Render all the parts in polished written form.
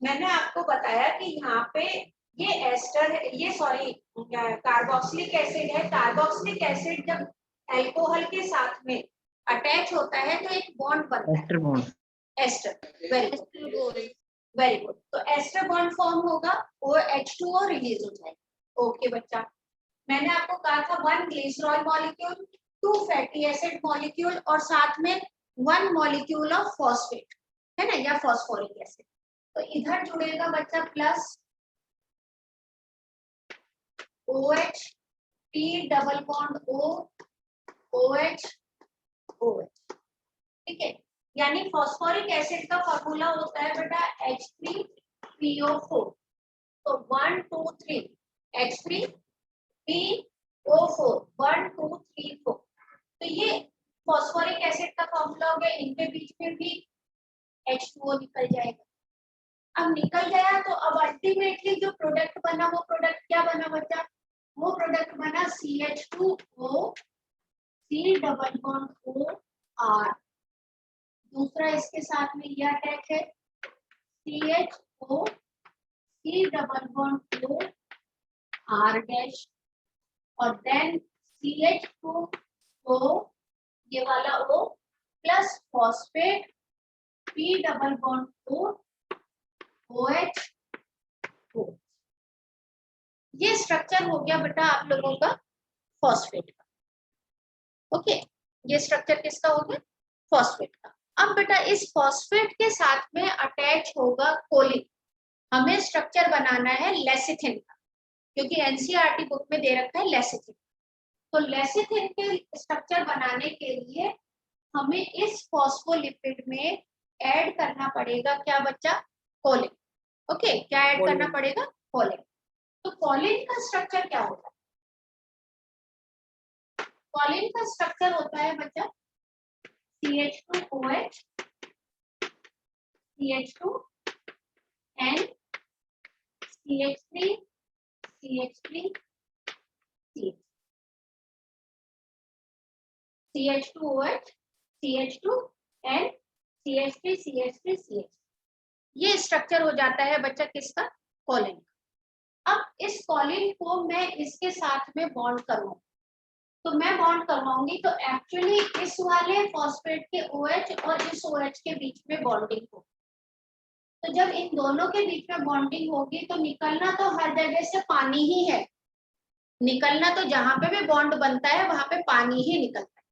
मैंने आपको बताया कि यहाँ पे ये एस्टर है, ये सॉरी कार्बोक्सिलिक एसिड है। कार्बोक्सिलिक एसिड जब अल्कोहल के साथ में अटैच होता है तो एक बॉन्ड बनता एस्टर बॉन्ड, है, एस्टर। Very good. तो एस्टर बॉन्ड फॉर्म होगा और H2O रिलीज हो जाएगा। ओके बच्चा, मैंने आपको कहा था 1 glycerol molecule, 2 fatty acid molecule और साथ में 1 मॉलिक्यूल ऑफ फॉस्फेट, है ना, या फॉस्फोरिक एसिड। तो इधर जुड़ेगा बच्चा plus OH, P double bond O, OH, OH, ठीक है। यानी फॉस्फोरिक एसिड का फॉर्मूला होता है बेटा H3PO4। तो 1 2 3 H3PO4 1 2 3 4। तो ये फॉस्फोरिक एसिड का फॉर्मूला हो गया। इनके बीच में भी H2O निकल जाएगा। अब निकल गया तो अब अल्टीमेटली जो प्रोडक्ट बना वो प्रोडक्ट क्या बना बच्चा? वो प्रोडक्ट बना CH2O, C double bond O R। दूसरा इसके साथ में ये अटैच है CHO, C double bond O R dash, और देन CH2O, ये वाला O plus phosphate P double bond O OH O। ये स्ट्रक्चर हो गया बेटा आप लोगों का फॉस्फेट का। ओके, ये स्ट्रक्चर किसका हो गया? फॉस्फेट का। अब बेटा इस फॉस्फेट के साथ में अटैच होगा कोलिन। हमें स्ट्रक्चर बनाना है लेसिथिन का, क्योंकि एनसीईआरटी बुक में दे रखा है लेसिथिन। तो लेसिथिन के स्ट्रक्चर बनाने के लिए हमें इस फॉस्फोलिपिड में ऐड करना पड़ेगा क्या बच्चा? कोलिन। ओके, क्या ऐड करना पड़ेगा? कोलिन। तो कोलिन का स्ट्रक्चर क्या होता है? कोलिन का स्ट्रक्चर होता है बच्चा CH2OH, CH2N, CH3, CH3, CH2OH, CH2N, CH3, CH3, CH। ये स्ट्रक्चर हो जाता है बच्चा किसका? कोलिन। अब इस कोलिन को मैं इसके साथ में बॉन्ड करूंगा, तो मैं बॉन्ड करवाऊंगी तो एक्चुअली इस वाले फॉस्फेट के OH और इस OH के बीच में बॉन्डिंग होगी। तो जब इन दोनों के बीच में बॉन्डिंग होगी तो निकलना तो हर जगह से पानी ही है। निकलना तो जहां पे भी बॉन्ड बनता है वहां पे पानी ही निकलता है,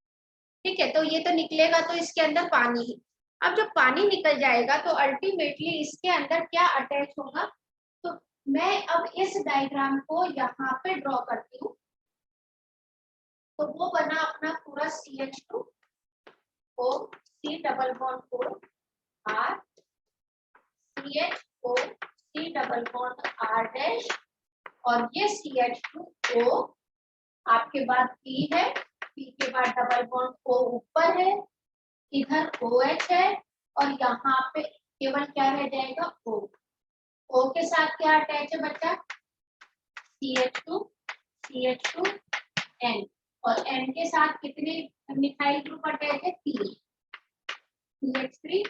ठीक है। तो ये तो निकलेगा तो इसके अंदर पानी ही। अब जब पानी निकल जाएगा तो अल्टीमेटली इसके अंदर क्या अटैच होगा? तो मैं अब इस डायग्राम को यहाँ पे ड्रॉ करती हूँ। तो वो बना अपना पूरा CH2O, C double bond O R, CHO, C double bond R dash, और ये CH2O आपके बाद P है, P के बाद डबल बॉन्ड O ऊपर है, इधर OH है, और यहाँ पे केवल क्या रह जाएगा? O। O के साथ क्या अटैच है बच्चा? CH2, CH2N, और N के साथ कितने मिथाइल ग्रुप अटैच है? 3, CH3,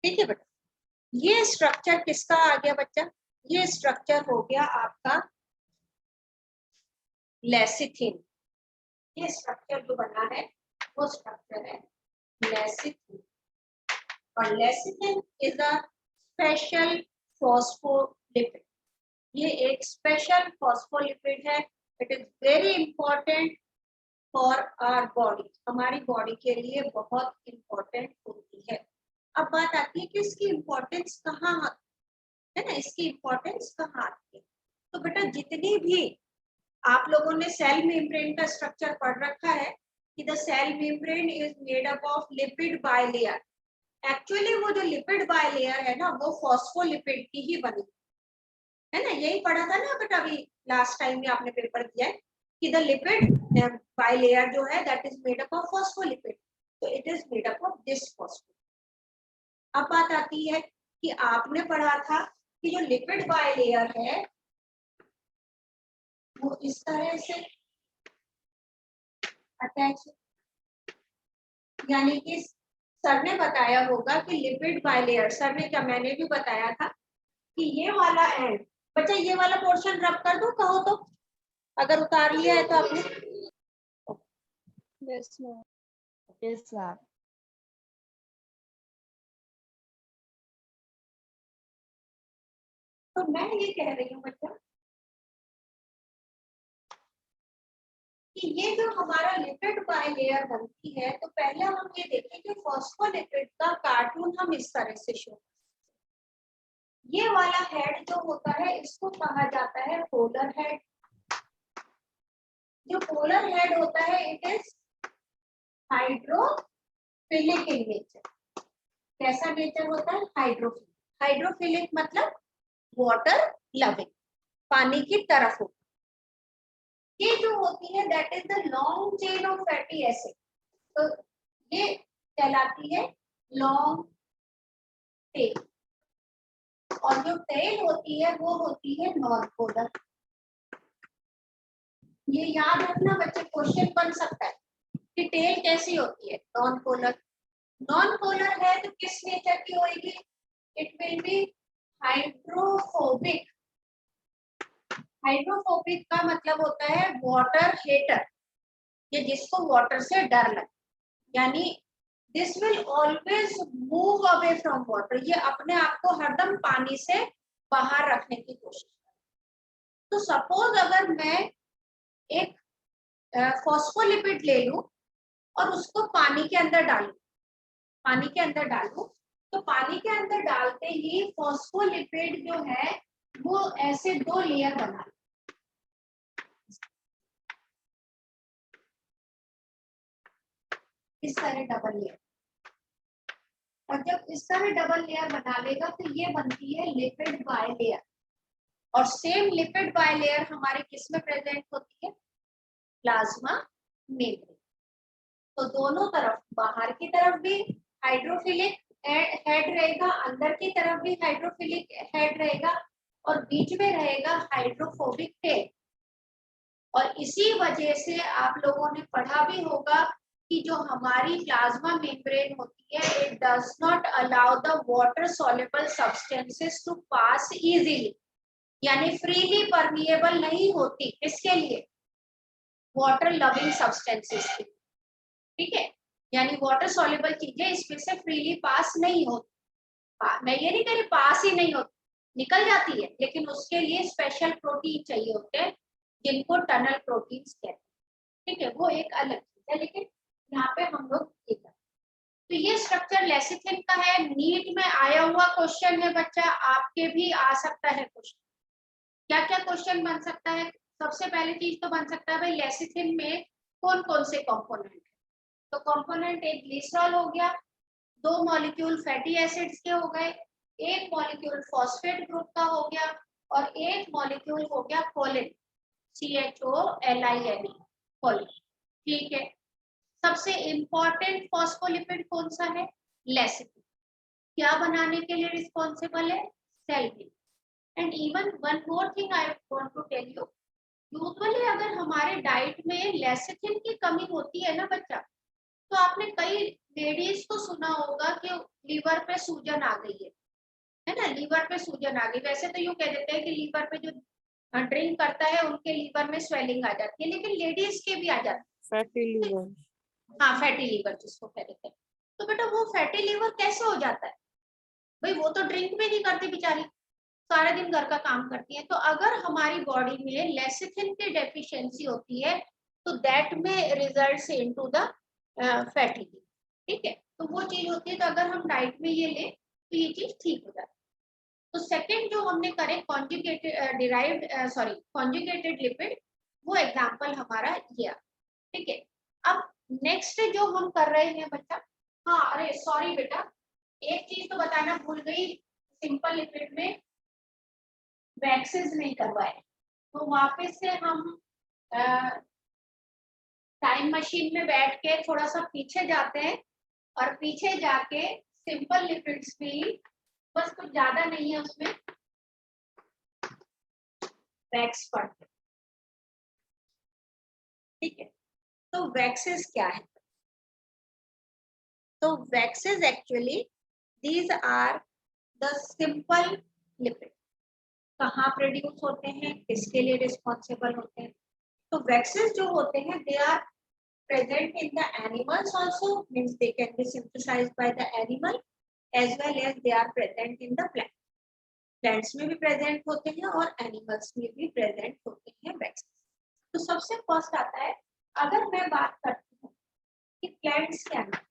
ठीक है बेटा। ये स्ट्रक्चर किसका आ गया बच्चा? ये स्ट्रक्चर हो गया आपका लेसिथिन। ये स्ट्रक्चर जो बना है वो स्ट्रक्चर है लेसिथिन, और lecithin is a special phospholipid. ये एक स्पेशल फॉस्फोलिपिड है। It is very important for our body, हमारी बॉडी के लिए बहुत इंपॉर्टेंट होती है। अब बात आती है कि इसकी इंपॉर्टेंस कहाँ है ना, इसकी इंपॉर्टेंस कहाँ आती है? तो बेटा जितनी भी आप लोगों ने सेल मेम्ब्रेन का स्ट्रक्चर पढ़ रखा है कि the cell membrane is made up of lipid bilayer. Actually वो जो लिपिड बाइलेयर है ना वो फॉस्फोलिपिड की ही बनी है ना। यही पढ़ा था ना बेटा अभी लास्ट टाइम में आपने पेपर दिया है कि द लिपिड बाइलेयर जो है that is made up of phospholipid. तो it is made up of this phospholipid. अब बात आती है कि आपने पढ़ा था कि जो लिपिड बाइलेयर है वो इस तरह से अटैच, यानी कि सर ने बताया होगा कि लिपिड बाइलेयर, सर ने क्या, मैंने भी बताया था कि ये वाला एंड, बच्चा ये वाला पोर्शन रब कर दूं कहो तो, अगर उतार लिया है तो आपने। Yes ma'am. Yes ma'am. तो मैं ये कह रही हूँ बच्चा कि ये जो हमारा लिपिड बाइलेयर बनती है, तो पहले हम ये देखें कि फॉस्फोलिपिड का कार्टून हम इस तरह से शो, ये वाला हेड जो होता है इसको कहा जाता है पोलर हेड। जो पोलर हेड होता है it is hydrophilic in nature. कैसा नेचर होता है? हाइड्रोफिलिक। हाइड्रोफिलिक मतलब वाटर लविंग, पानी की तरफ हो। ये जो होती है that is the long chain of fatty acid, तो ये कहलाती है लॉन्ग टेल। और जो टेल होती है वो होती है नॉन पोलर। ये याद रखना बच्चे, क्वेश्चन बन सकता है कि टेल कैसी होती है, नॉन पोलर। नॉन पोलर है तो किस नेचर की होगी? It will be hydrophobic. Hydrophobic का मतलब होता है वाटर हेटर, ये जिसको वाटर से डर लगे, यानी this will always move away from water, ये अपने आप को हरदम पानी से बाहर रखने की कोशिश करे। तो सपोज अगर मैं एक फॉस्फोलिपिड ले लूं और उसको पानी के अंदर डालूं, पानी के अंदर डालूं, तो पानी के अंदर डालते ही फॉस्फोलिपिड जो है वो ऐसे दो लेयर बना, इस तरह डबल लेयर। और जब इस तरह डबल लेयर बना लेगा तो ये बनती है लिपिड बाइलेयर। और सेम लिपिड बाइलेयर हमारे किस में प्रेजेंट होती है? Plasma membrane. तो दोनों तरफ, बाहर की तरफ भी हाइड्रोफिलिक हेड रहेगा, अंदर की तरफ भी हाइड्रोफिलिक हेड रहेगा, और बीच में रहेगा हाइड्रोफोबिक टेल। और इसी वजह से आप लोगों ने पढ़ा भी होगा कि जो हमारी प्लाज्मा मेम्ब्रेन होती है it does not allow the water soluble substances to pass easily, यानी फ्रीली परमिएबल नहीं होती। किसके लिए? वाटर लविंग सब्सटेंसेस के, ठीक है, यानी वाटर सॉल्युबल चीजें इसमें से फ्रीली पास नहीं होती। मैं ये नहीं कह रही पास ही नहीं होती, निकल जाती है, लेकिन उसके लिए स्पेशल प्रोटीन चाहिए होते हैं जिनको टनल प्रोटीन्स कहते हैं, ठीक है, वो एक अलग चीज है। लेकिन यहाँ पे हम लोग ये करते हैं। तो ये स्ट्रक्चर लेसिथिन का है, नीट में आया हुआ क्वेश्चन है बच्चा, आपके भी आ सकता है क्वेश्चन। क्या क्या क्वेश्चन बन सकता है? सबसे पहली चीज तो बन सकता है भाई लेसिथिन में कौन कौन से कंपोनेंट है। तो कंपोनेंट एक ग्लिसरॉल हो गया, दो मॉलिक्यूल फैटी एसिड्स के हो गए, एक मॉलिक्यूल फॉस्फेट ग्रुप का हो गया, और एक मॉलिक्यूल हो गया कोलिन, CHOLINE, कोलिन, ठीक है। सबसे इंपॉर्टेंट फॉस्फोलिपिड कौन सा है? लेसिथिन। क्या बनाने के लिए रिस्पॉन्सिबल है? सेल में। And even one more thing I want to tell you, usually अगर हमारे डाइट में लेसिथिन की कमी होती है ना बच्चा, तो आपने कई लेडीज को सुना होगा कि लीवर पे सूजन आ गई है ना, लीवर पे सूजन आ गई। वैसे तो यूं कह देते हैं कि लीवर पे जो ड्रिंक करता है उनके लीवर में स्वेलिंग आ जाती है, लेकिन लेडीज के भी आ जाती है फैटी लीवर। हाँ, फैटी लीवर जिसको कह देते हैं। तो बेटा वो फैटी लीवर कैसे हो जाता है? भाई वो तो ड्रिंक भी नहीं करती बेचारी, सारे दिन घर का काम करती है। तो अगर हमारी बॉडी में लेसिथिन की डेफिशिएंसी होती है तो दैट में results into the fatty liver, ठीक है। तो वो चीज होती है, तो अगर हम डाइट में ये लें तो ये चीज ठीक हो जाती है। तो सेकंड जो हमने करे conjugated derived sorry conjugated lipid, वो एग्जांपल हमारा ये, ठीक है। अब नेक्स्ट जो हम कर रहे हैं बच्चा, हाँ अरे सॉरी बेटा, एक चीज तो बताना भूल गई, सिंपल लिपिड में वैक्सेस नहीं करवाए, तो वापस से हम टाइम मशीन में बैठ के थोड़ा सा पीछे जाते हैं, और पीछे जाके सिंपल लिपिड्स भी, बस कुछ ज्यादा नहीं है उसमें, वैक्स पढ़ते, ठीक है। तो वैक्सेस क्या है? तो waxes actually these are the simple lipid. कहाँ प्रोड्यूस होते हैं, किसके लिए रिस्पॉन्सिबल होते हैं? तो वैक्सेस जो होते हैं they are present in the animals also, means they can be synthesized by the animal as well as they are present in the plant. Plants में भी present होते हैं और animals में भी present होते हैं वैक्सेस। तो सबसे फर्स्ट आता है, अगर मैं बात करती हूँ कि प्लांट्स क्या है,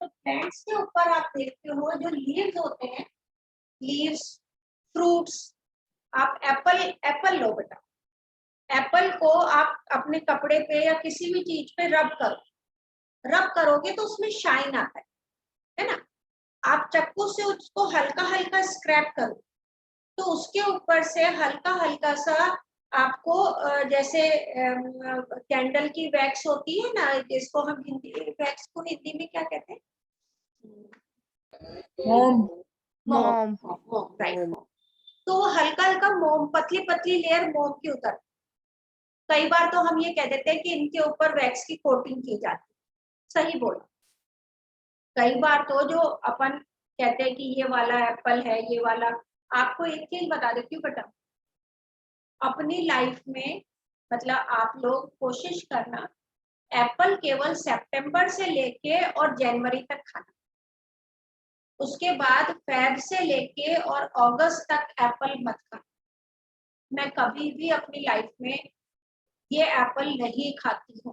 तो प्लांट्स के ऊपर आप देखते हो जो लीव्स होते हैं, लीव्स, फ्रूट्स, आप एप्पल लो बेटा, एप्पल को आप अपने कपड़े पे या किसी भी चीज पे रब करोगे तो उसमें शाइन आता है ना? आप चक्कू से उसको हल्का हल्का स्क्रैप करो तो उसके ऊपर से हल्का हल्का सा आपको जैसे कैंडल की वैक्स होती है ना, जिसको हम वैक्स को हिंदी में क्या कहते हैं? मोम। मोम, राइट। तो हल्का हल्का मोम, पतली पतली लेयर मोम की उतर, कई बार तो हम ये कह देते हैं कि इनके ऊपर वैक्स की कोटिंग की जाती है, सही बोला। कई बार तो जो अपन कहते हैं कि ये वाला एप्पल है, ये वाला, आपको एक चीज बता देती हूँ बेटा, अपनी लाइफ में मतलब आप लोग कोशिश करना एप्पल केवल सितंबर से लेके और जनवरी तक खाना, उसके बाद फेब से लेके और अगस्त तक एप्पल मत खाना। मैं कभी भी अपनी लाइफ में ये एप्पल नहीं खाती हूँ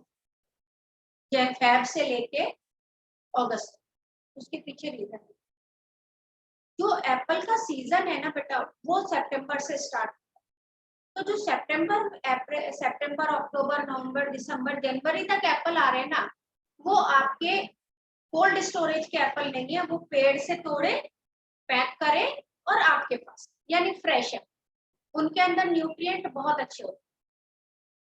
फेब से लेके अगस्त। उसके पीछे रीजन है, जो एप्पल का सीजन है ना बेटा वो सितंबर से स्टार्ट, तो जो सितंबर अक्टूबर नवंबर दिसंबर जनवरी तक एप्पल आ रहे हैं ना, वो आपके कोल्ड स्टोरेज के एप्पल नहीं है, वो पेड़ से तोड़े, पैक करे और आपके पास, यानी फ्रेश है, उनके अंदर न्यूट्रिएंट बहुत अच्छे होते हैं।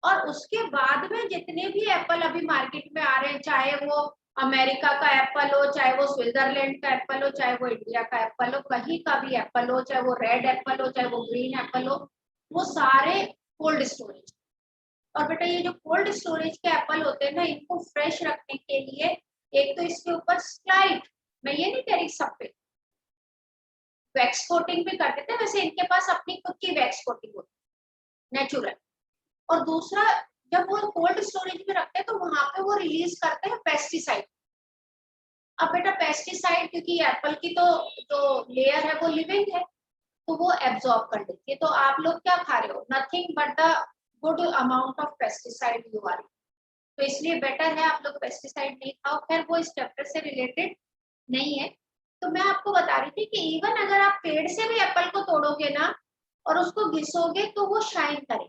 और उसके बाद में जितने भी एप्पल अभी मार्केट में आ रहे हैं, चाहे वो अमेरिका का एप्पल हो, चाहे वो स्विट्जरलैंड का एप्पल हो, चाहे वो इंडिया का एप्पल हो, कहीं का भी एप्पल हो, चाहे वो रेड एप्पल हो, चाहे वो ग्रीन एप्पल हो, वो सारे कोल्ड स्टोरेज। और बेटा ये जो कोल्ड स्टोरेज के एप्पल होते हैं ना, इनको फ्रेश रखने के लिए एक तो इसके ऊपर स्लाइट, मैं ये नहीं कह रही सब पे वैक्स कोटिंग भी कर देते हैं, वैसे इनके पास अपनी खुद की वैक्स कोटिंग होती है नेचुरल। और दूसरा, जब वो कोल्ड स्टोरेज में रखते हैं तो वहां पे वो रिलीज करते हैं पेस्टिसाइड। अब बेटा पेस्टिसाइड, क्योंकि एप्पल की तो जो लेयर है वो लिविंग है, तो वो एब्जॉर्ब कर लेती है, तो आप लोग क्या खा रहे हो, nothing but the good amount of pesticide you are. तो इसलिए बेटर है आप लोग पेस्टिसाइड नहीं खाओ। खैर वो इस चैप्टर से रिलेटेड नहीं है। तो मैं आपको बता रही थी कि इवन अगर आप पेड़ से भी एप्पल को तोड़ोगे ना और उसको घिसोगे तो वो शाइन करे,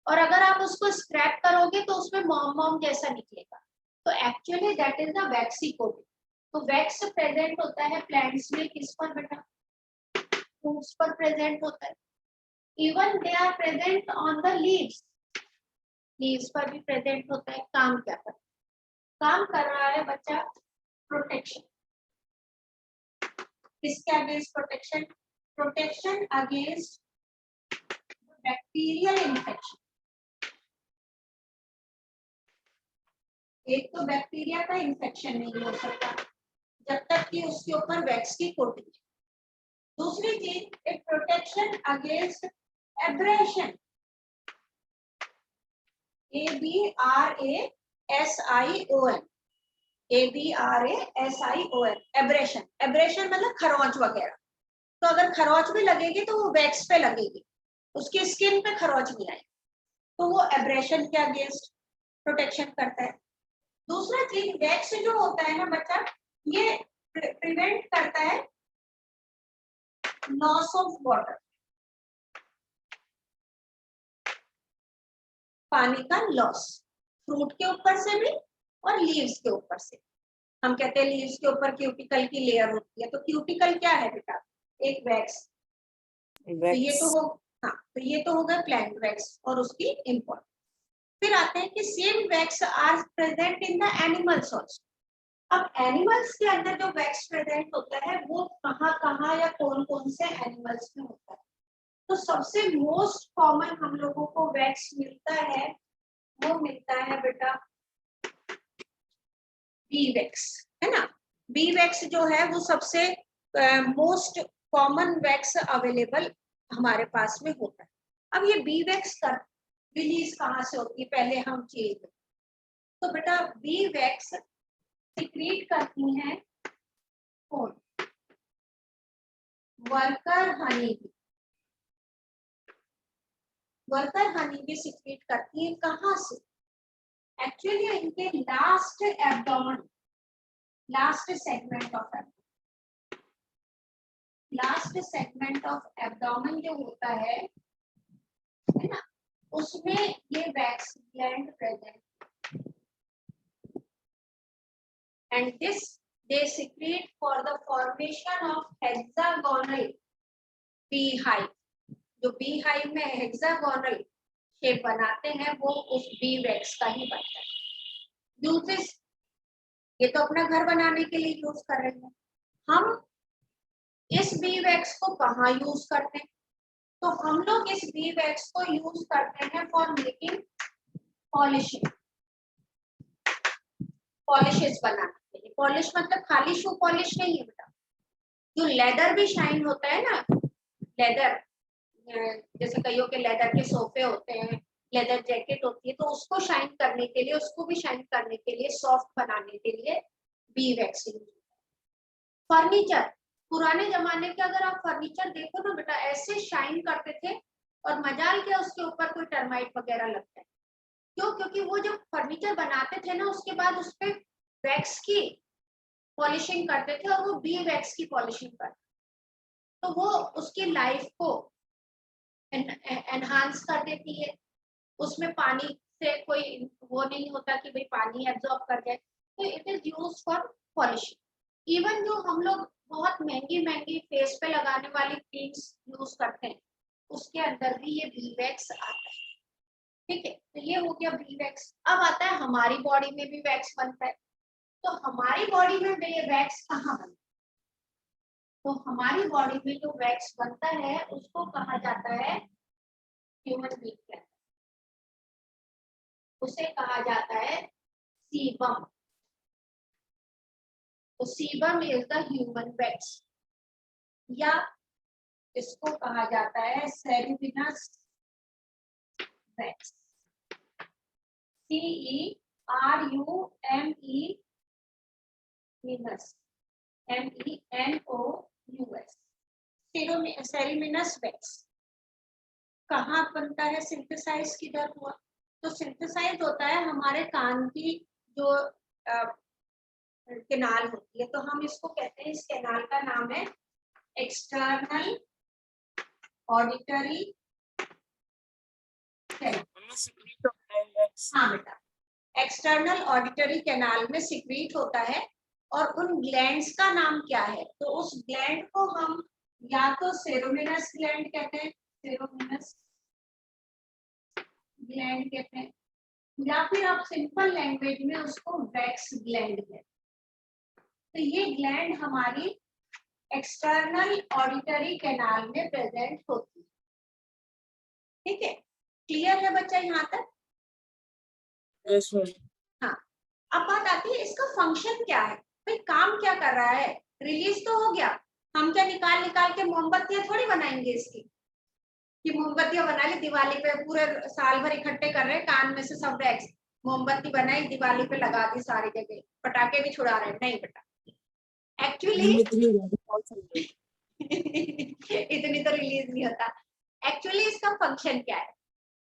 और अगर आप उसको स्क्रैप करोगे तो उसमें मॉम मॉम जैसा निकलेगा। तो actually that is the vaccine coating. तो वैक्स प्रेजेंट होता है प्लांट्स में, किस पर बेटा, फ्रूट्स पर प्रेजेंट होता है, even they are present on the leaves, leaves पर भी प्रेजेंट होता है। काम क्या कर, काम कर रहा है बच्चा प्रोटेक्शन। किसके against protection? Protection against bacterial infection. एक तो बैक्टीरिया का इन्फेक्शन नहीं हो सकता जब तक कि उसके ऊपर वैक्स की कोटिंग। दूसरी चीज, एक protection against abrasion, ABRASION, ABRASION, abrasion. Abrasion मतलब खरोंच वगैरह। तो अगर खरोंच भी लगेगी तो वो वैक्स पे लगेगी, उसकी स्किन पे खरोंच नहीं आएगी, तो वो एब्रेशन के अगेंस्ट प्रोटेक्शन करता है। दूसरा चीज, वैक्स जो होता है ना बच्चा, ये प्रिवेंट करता है लॉस ऑफ वाटर, पानी का लॉस, फ्रूट के ऊपर से भी और लीव्स के ऊपर से। हम कहते हैं लीव्स के ऊपर क्यूटिकल की लेयर होती है, तो क्यूटिकल क्या है बेटा, एक वैक्स। तो ये तो हो, हाँ, तो ये तो होगा प्लांट वैक्स और उसकी इंपॉर्टेंस। फिर आते हैं कि same wax are present in the animals also. अब एनिमल्स के अंदर जो वैक्स प्रेजेंट होता है वो कहाँ कहाँ या कौन कौन से एनिमल्स में होता है? तो सबसे मोस्ट कॉमन हम लोगों को वैक्स मिलता है, वो मिलता है बेटा बी वैक्स, है ना। बी वैक्स जो है वो सबसे मोस्ट कॉमन वैक्स अवेलेबल हमारे पास में होता है। अब ये बी वैक्स का रिलीज कहाँ से होती है, पहले हम चीज, तो बेटा बी वैक्स सिक्रीट करती है कौन, worker honey bee. Worker honey bee secrete करती है कहाँ से, एक्चुअली इनके last abdomen, last segment of abdomen, last segment of abdomen जो होता है ना, उसमें ये wax gland present, and this they secrete for the formation of hexagonal beehive। जो beehive में hexagonal शेप बनाते हैं वो उस बी वैक्स का ही बनता है। यूजेस, ये तो अपना घर बनाने के लिए यूज कर रहे हैं। हम इस बी वैक्स को कहाँ यूज करते हैं, तो हम लोग इस बी वैक्स को यूज करते हैं फॉर मेकिंग पॉलिशिंग, पॉलिशेस बनाने के लिए। पॉलिश मतलब खाली शू पॉलिश नहीं है बेटा, जो लेदर भी शाइन होता है ना, लेदर जैसे कईयों के लेदर के सोफे होते हैं, लेदर जैकेट होती है, तो उसको शाइन करने के लिए, उसको भी शाइन करने के लिए, सॉफ्ट बनाने के लिए बी वैक्स यूज होता है। फर्नीचर, पुराने जमाने के अगर आप फर्नीचर देखो ना बेटा, ऐसे शाइन करते थे और मजाल के उसके ऊपर कोई टर्माइट वगैरह लगता है। क्यों, क्योंकि वो जब फर्नीचर बनाते थे ना उसके बाद उस पे वैक्स की पॉलिशिंग करते थे और वो बी वैक्स की पॉलिशिंग करते, तो वो उसकी लाइफ को एनहांस कर देती है। उसमें पानी से कोई वो नहीं होता कि भाई पानी एब्जॉर्ब कर जाए, तो it is use for polishing. Even जो हम लोग बहुत महंगी महंगी फेस पे लगाने वाली क्रीम्स यूज करते हैं, उसके अंदर भी ये बी वैक्स आता है। ठीक है, तो ये हो गया बी वैक्स। अब आता है हमारी बॉडी में भी वैक्स बनता है, तो हमारी बॉडी में वैक्स कहाँ बनता है, तो हमारी बॉडी में जो वैक्स बनता है उसको कहा जाता है ह्यूमन बीट, उसे कहा जाता है सीबम। तो sebum is the human wax, या इसको कहा जाता है सेरुमिनस वैक्स, CERUMENUS, MENOUS, सेरुमिनस वैक्स। कहाँ बनता है, सिंथेसाइज किधर हुआ, तो सिंथेसाइज होता है हमारे कान की जो केनाल होती है, तो हम इसको कहते हैं, इस केनाल का नाम है एक्सटर्नल ऑडिटरी कैनाल। हाँ बेटा, एक्सटर्नल ऑडिटरी कैनाल में सिक्रीट होता है, और उन ग्लैंड्स का नाम क्या है, तो उस ग्लैंड को हम या तो सेरोमिनस ग्लैंड कहते हैं, सेरोमिनस ग्लैंड कहते हैं, या फिर आप सिंपल लैंग्वेज में उसको वैक्स ग्लैंड कहते हैं। तो ये ग्लैंड हमारी एक्सटर्नल ऑडिटरी कैनाल में प्रेजेंट होती है। ठीक है, क्लियर है बच्चा यहाँ तक? Yes, sir. हाँ, अब बात आती है इसका फंक्शन क्या है, भाई काम क्या कर रहा है। रिलीज तो हो गया, हम क्या निकाल निकाल के मोमबत्तियां थोड़ी बनाएंगे इसकी, कि मोमबत्तियां बना ली दिवाली पे, पूरे साल भर इकट्ठे कर रहे हैं, कान में से सब वैक्स, मोमबत्ती बनाई दिवाली पे लगा दी सारी जगह, पटाखे भी छुड़ा रहे हैं, नहीं बेटा। एक्चुअली इतनी तो रिलीज नहीं होता। एक्चुअली इसका फंक्शन क्या है,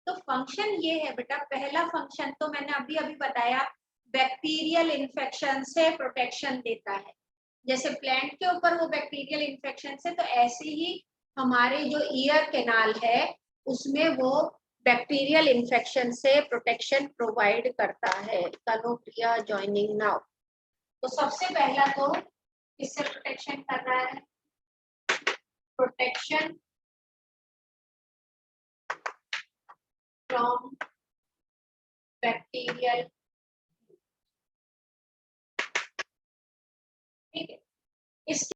तो फंक्शन ये है बेटा, पहला फंक्शन तो मैंने अभी अभी बताया, बैक्टीरियल इन्फेक्शन से प्रोटेक्शन देता है। जैसे प्लांट के ऊपर वो बैक्टीरियल इन्फेक्शन से, तो ऐसे ही हमारे जो ईयर कैनाल है उसमें वो बैक्टीरियल इन्फेक्शन से प्रोटेक्शन प्रोवाइड करता है। कनोपिया जॉइनिंग नाउ, तो सबसे पहला तो किससे प्रोटेक्शन कर रहा है, प्रोटेक्शन फ्रॉम बैक्टीरियल, ठीक है। इसके